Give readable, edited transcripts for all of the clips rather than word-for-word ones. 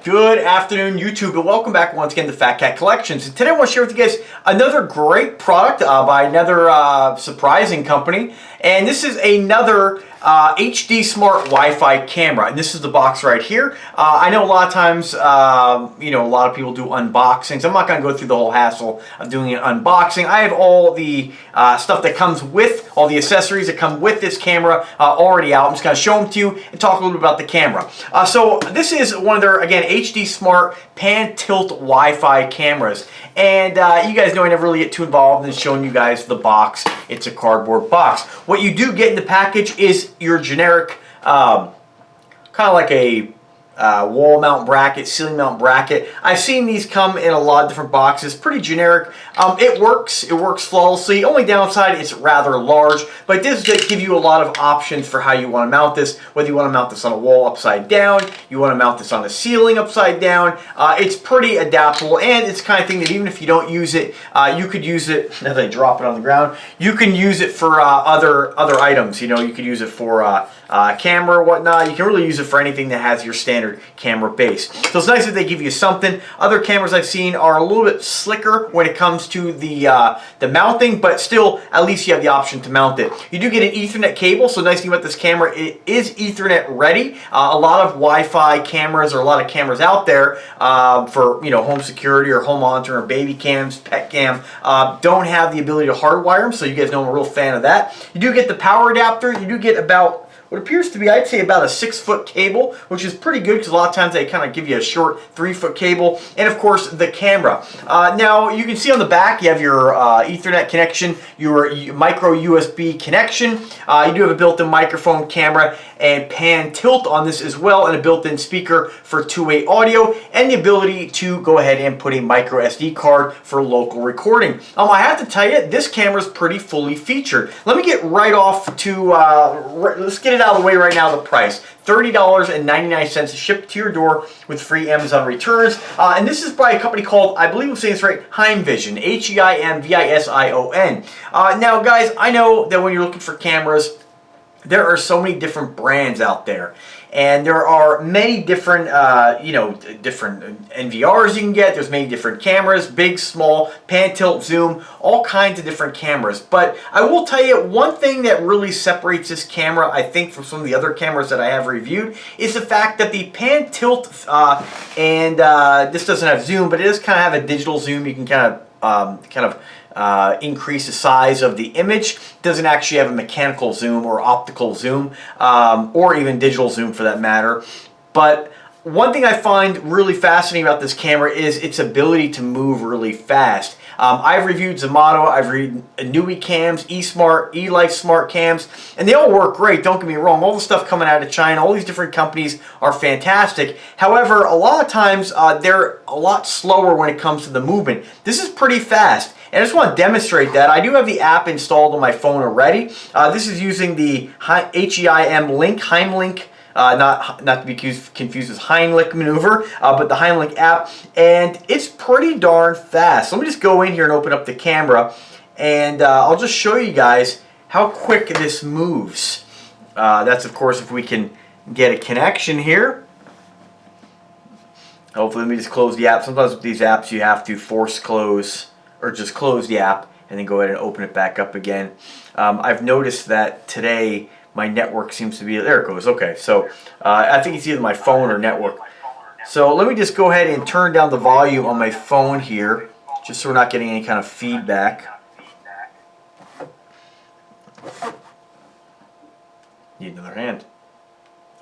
Good afternoon, YouTube, and welcome back once again to Fat Cat Collections. And today I want to share with you guys another great product by another surprising company. And this is another HD Smart Wi-Fi camera. And this is the box right here. I know a lot of times, a lot of people do unboxings. I'm not going to go through the whole hassle of doing an unboxing. I have all the stuff that comes with, all the accessories that come with this camera already out. I'm just going to show them to you and talk a little bit about the camera. So this is one of their, again, HD Smart pan tilt Wi-Fi cameras. And you guys know I never really get too involved in showing you guys the box. It's a cardboard box. What you do get in the package is your generic, kind of like a wall mount bracket, ceiling mount bracket. I've seen these come in a lot of different boxes, pretty generic. It works flawlessly. Only downside, it's rather large, but it does give you a lot of options for how you want to mount this, whether you want to mount this on a wall upside down, you want to mount this on the ceiling upside down. It's pretty adaptable, and it's the kind of thing that even if you don't use it, you could use it, as I drop it on the ground, you can use it for other items. You know, you could use it for camera or whatnot. You can really use it for anything that has your standard camera base. So it's nice that they give you something. Other cameras I've seen are a little bit slicker when it comes to the mounting, but still, at least you have the option to mount it. You do get an Ethernet cable, so the nice thing about this camera, it is Ethernet ready. A lot of Wi-Fi cameras, or a lot of cameras out there for home security or home monitoring or baby cams, pet cam, don't have the ability to hardwire them, so you guys know I'm a real fan of that. You do get the power adapter. You do get about what appears to be, I'd say, about a 6-foot cable, which is pretty good because a lot of times they kind of give you a short 3-foot cable. And of course, the camera. Now, you can see on the back, you have your Ethernet connection, your micro USB connection. You do have a built-in microphone, camera, and pan tilt on this as well, and a built-in speaker for two-way audio, and the ability to go ahead and put a micro SD card for local recording. I have to tell you, this camera is pretty fully featured. Let me get right off to, let's get it out of the way right now, the price. $30.99 shipped to your door with free Amazon returns. And this is by a company called, I believe I'm saying this right, HeimVision. HeimVision. Now, guys, I know that when you're looking for cameras, there are so many different brands out there, and there are many different, different NVRs you can get. There's many different cameras, big, small, pan, tilt, zoom, all kinds of different cameras. But I will tell you, one thing that really separates this camera, I think, from some of the other cameras that I have reviewed, is the fact that the pan, tilt, this doesn't have zoom, but it does kind of have a digital zoom. You can kind of increase the size of the image. It doesn't actually have a mechanical zoom or optical zoom, or even digital zoom for that matter. But one thing I find really fascinating about this camera is its ability to move really fast. I've reviewed Zomato, I've reviewed Nui cams, eSmart, eLife Smart cams, and they all work great, don't get me wrong. All the stuff coming out of China, all these different companies are fantastic. However, a lot of times they're a lot slower when it comes to the movement. This is pretty fast. And I just want to demonstrate that. I do have the app installed on my phone already. This is using the Heimlink, not to be confused with Heimlich maneuver, but the Heimlink app, and it's pretty darn fast. So let me just go in here and open up the camera, and I'll just show you guys how quick this moves. That's, of course, if we can get a connection here. Hopefully, let me just close the app. Sometimes with these apps, you have to force close, or just close the app and then go ahead and open it back up again. I've noticed that today my network seems to be, there it goes, okay. So I think it's either my phone or network. So let me just go ahead and turn down the volume on my phone here, just so we're not getting any kind of feedback. Need another hand.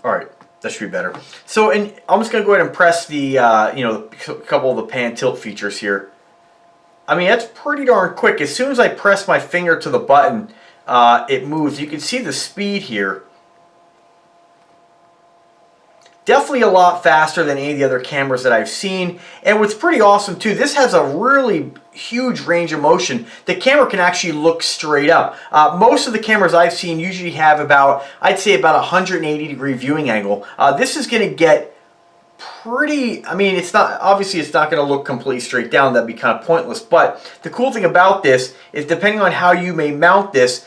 All right, that should be better. So I'm just gonna go ahead and press the, a couple of the pan tilt features here. I mean, that's pretty darn quick. As soon as I press my finger to the button, it moves. You can see the speed here. Definitely a lot faster than any of the other cameras that I've seen. And what's pretty awesome too, this has a really huge range of motion. The camera can actually look straight up. Most of the cameras I've seen usually have about, I'd say about 180-degree viewing angle. This is going to get pretty, I mean, it's not, obviously it's not going to look completely straight down. That'd be kind of pointless. But the cool thing about this is depending on how you may mount this,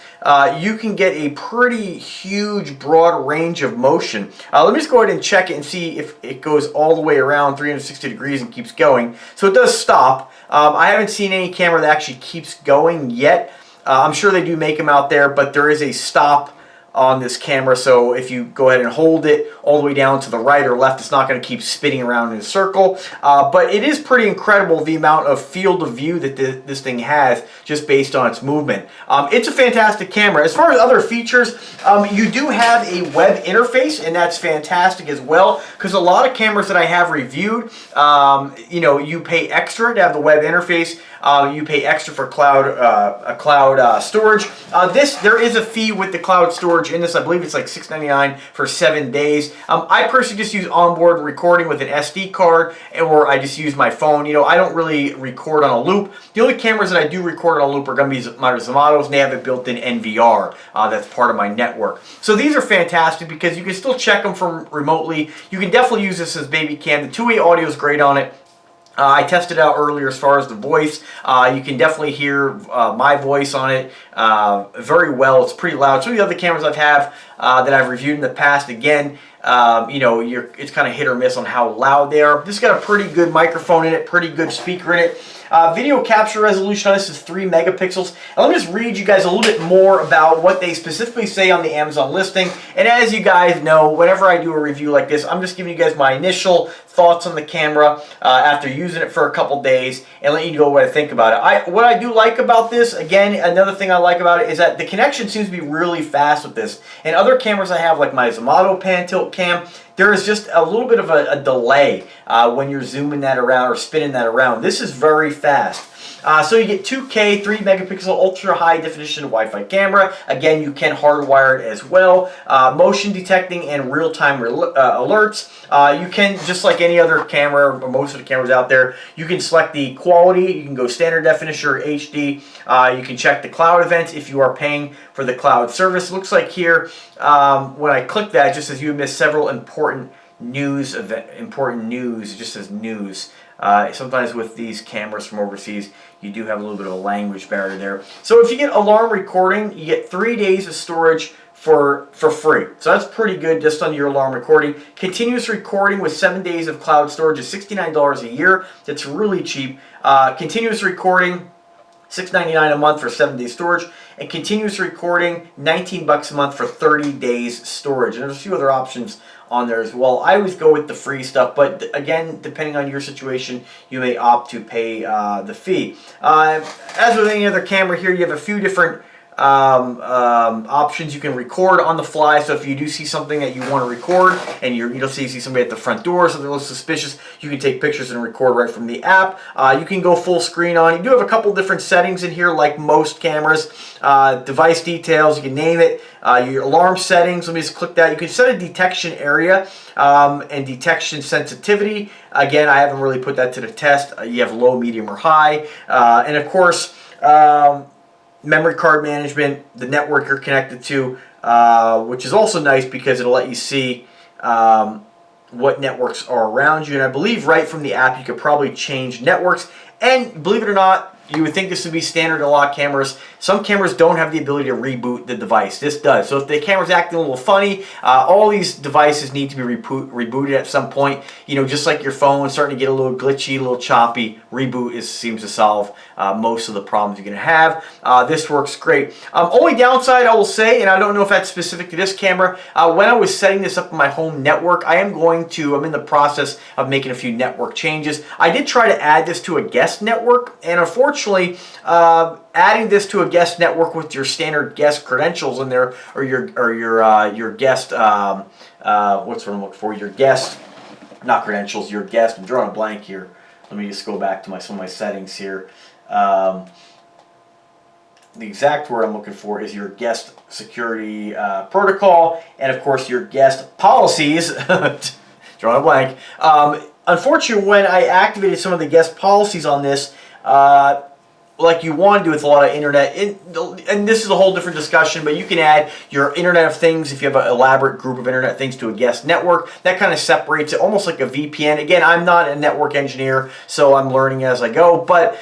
you can get a pretty huge broad range of motion. Let me just go ahead and check it and see if it goes all the way around 360 degrees and keeps going. So it does stop. I haven't seen any camera that actually keeps going yet. I'm sure they do make them out there, but there is a stop on this camera, so if you go ahead and hold it all the way down to the right or left, it's not going to keep spinning around in a circle. But it is pretty incredible the amount of field of view that this thing has just based on its movement. It's a fantastic camera. As far as other features, you do have a web interface, and that's fantastic as well, because a lot of cameras that I have reviewed, you know, you pay extra to have the web interface. You pay extra for cloud storage. There is a fee with the cloud storage in this. I believe it's like $6.99 for 7 days. I personally just use onboard recording with an SD card, or I just use my phone. You know, I don't really record on a loop. The only cameras that I do record on a loop are going to be my Zamatos, and they have a built-in NVR. That's part of my network. So these are fantastic because you can still check them from remotely. You can definitely use this as baby cam. The two-way audio is great on it. I tested out earlier as far as the voice. You can definitely hear my voice on it very well. It's pretty loud. Some of the other cameras that I've reviewed in the past, again, you know, it's kind of hit or miss on how loud they are. This has got a pretty good microphone in it, pretty good speaker in it. Video capture resolution on this is 3 megapixels. And let me just read you guys a little bit more about what they specifically say on the Amazon listing. And as you guys know, whenever I do a review like this, I'm just giving you guys my initial thoughts on the camera after using it for a couple days and letting you know what I think about it. What I do like about this, again, another thing I like about it is that the connection seems to be really fast with this. And other cameras I have, like my Zamato pan tilt cam, there is just a little bit of a delay when you're zooming that around or spinning that around. This is very fast. So you get 2K, 3 megapixel, ultra high definition Wi-Fi camera. Again, you can hardwire it as well. Motion detecting and real-time alerts. You can, just like any other camera, or most of the cameras out there, you can select the quality. You can go standard definition or HD. You can check the cloud events if you are paying for the cloud service. It looks like here, when I click that, it just says you missed several important news. It just says news. Sometimes with these cameras from overseas, you do have a little bit of a language barrier there. So if you get alarm recording, you get 3 days of storage for free. So that's pretty good just on your alarm recording. Continuous recording with 7 days of cloud storage is $69 a year. That's really cheap. Continuous recording, $6.99 a month for 7 days storage, and continuous recording, $19 a month for 30 days storage. And there's a few other options on there as well. I always go with the free stuff, but again, depending on your situation, you may opt to pay the fee. As with any other camera here, you have a few different options. You can record on the fly, so if you do see something that you want to record and you see somebody at the front door, something looks suspicious, you can take pictures and record right from the app. You can go full screen on. You do have a couple different settings in here like most cameras. Device details, you can name it. Your alarm settings, let me just click that. You can set a detection area and detection sensitivity. Again, I haven't really put that to the test. You have low, medium, or high. And of course, memory card management, the network you're connected to, which is also nice because it'll let you see what networks are around you. And I believe right from the app you could probably change networks. And believe it or not, you would think this would be standard in a lot of cameras. Some cameras don't have the ability to reboot the device. This does. So if the camera's acting a little funny, all these devices need to be rebooted at some point. You know, just like your phone starting to get a little glitchy, a little choppy, reboot seems to solve most of the problems you're going to have. This works great. Only downside I will say, and I don't know if that's specific to this camera, when I was setting this up on my home network, I'm in the process of making a few network changes. I did try to add this to a guest network, and unfortunately, adding this to a guest network with your standard guest credentials in there, or your guest, what's what I'm looking for? Your guest, not credentials, your guest. I'm drawing a blank here. Let me just go back to some of my settings here. The exact word I'm looking for is your guest security protocol, and of course your guest policies. Drawing a blank. Unfortunately, when I activated some of the guest policies on this, like you want to do with a lot of internet, and this is a whole different discussion, but you can add your Internet of Things if you have an elaborate group of Internet things to a guest network. That kind of separates it, almost like a VPN. Again, I'm not a network engineer, so I'm learning as I go, but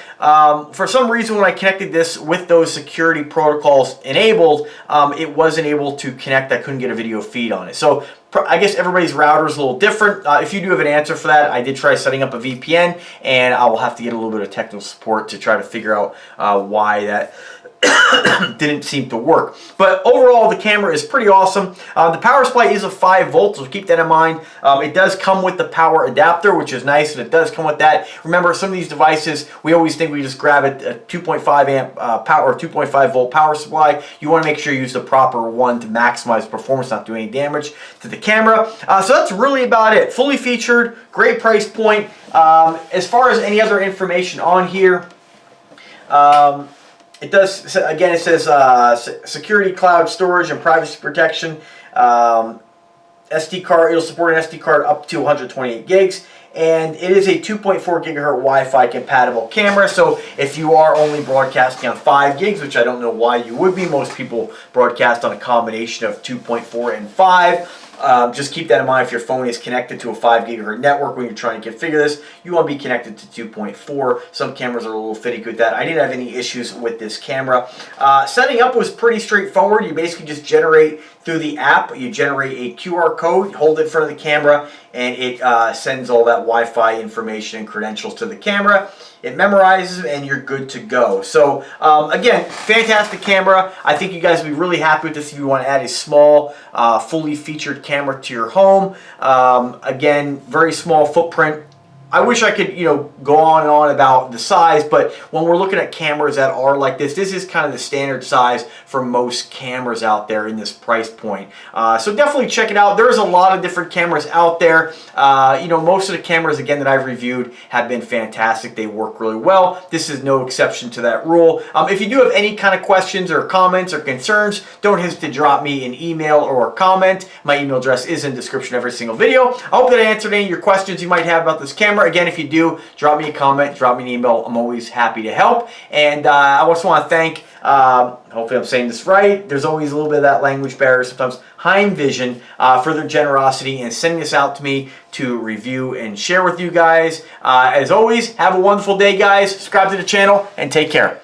for some reason when I connected this with those security protocols enabled, it wasn't able to connect. I couldn't get a video feed on it. So I guess everybody's router is a little different. If you do have an answer for that, I did try setting up a VPN, and I will have to get a little bit of technical support to try to figure out why that didn't seem to work. But overall, the camera is pretty awesome. The power supply is a 5 volts, so keep that in mind. It does come with the power adapter, which is nice, and it does come with that. Remember, some of these devices, we always think we just grab a 2.5 amp power or 2.5 volt power supply. You want to make sure you use the proper one to maximize performance, not do any damage to the camera. So that's really about it. Fully featured, great price point. As far as any other information on here, it does, again, it says security, cloud storage, and privacy protection. SD card, it'll support an SD card up to 128 gigs. And it is a 2.4 gigahertz Wi-Fi compatible camera. So if you are only broadcasting on 5 gigs, which I don't know why you would be, most people broadcast on a combination of 2.4 and 5. Just keep that in mind if your phone is connected to a 5 gigahertz network when you're trying to configure this. You want to be connected to 2.4. Some cameras are a little finicky with that. I didn't have any issues with this camera. Setting up was pretty straightforward. You basically just generate through the app. You generate a QR code, hold it in front of the camera, and it sends all that Wi-Fi information and credentials to the camera. It memorizes, and you're good to go. So again, fantastic camera. I think you guys will be really happy with this if you want to add a small, fully featured camera to your home. Again, very small footprint. I wish I could, go on and on about the size, but when we're looking at cameras that are like this is kind of the standard size for most cameras out there in this price point. So definitely check it out. There's a lot of different cameras out there. Most of the cameras, again, that I've reviewed have been fantastic. They work really well. This is no exception to that rule. If you do have any kind of questions or comments or concerns, don't hesitate to drop me an email or a comment. My email address is in the description of every single video. I hope that I answered any of your questions you might have about this camera. Again, if you do, drop me a comment, drop me an email. I'm always happy to help. And I also want to thank, hopefully I'm saying this right, there's always a little bit of that language barrier sometimes, HeimVision, for their generosity and sending this out to me to review and share with you guys. As always, have a wonderful day, guys. Subscribe to the channel and take care.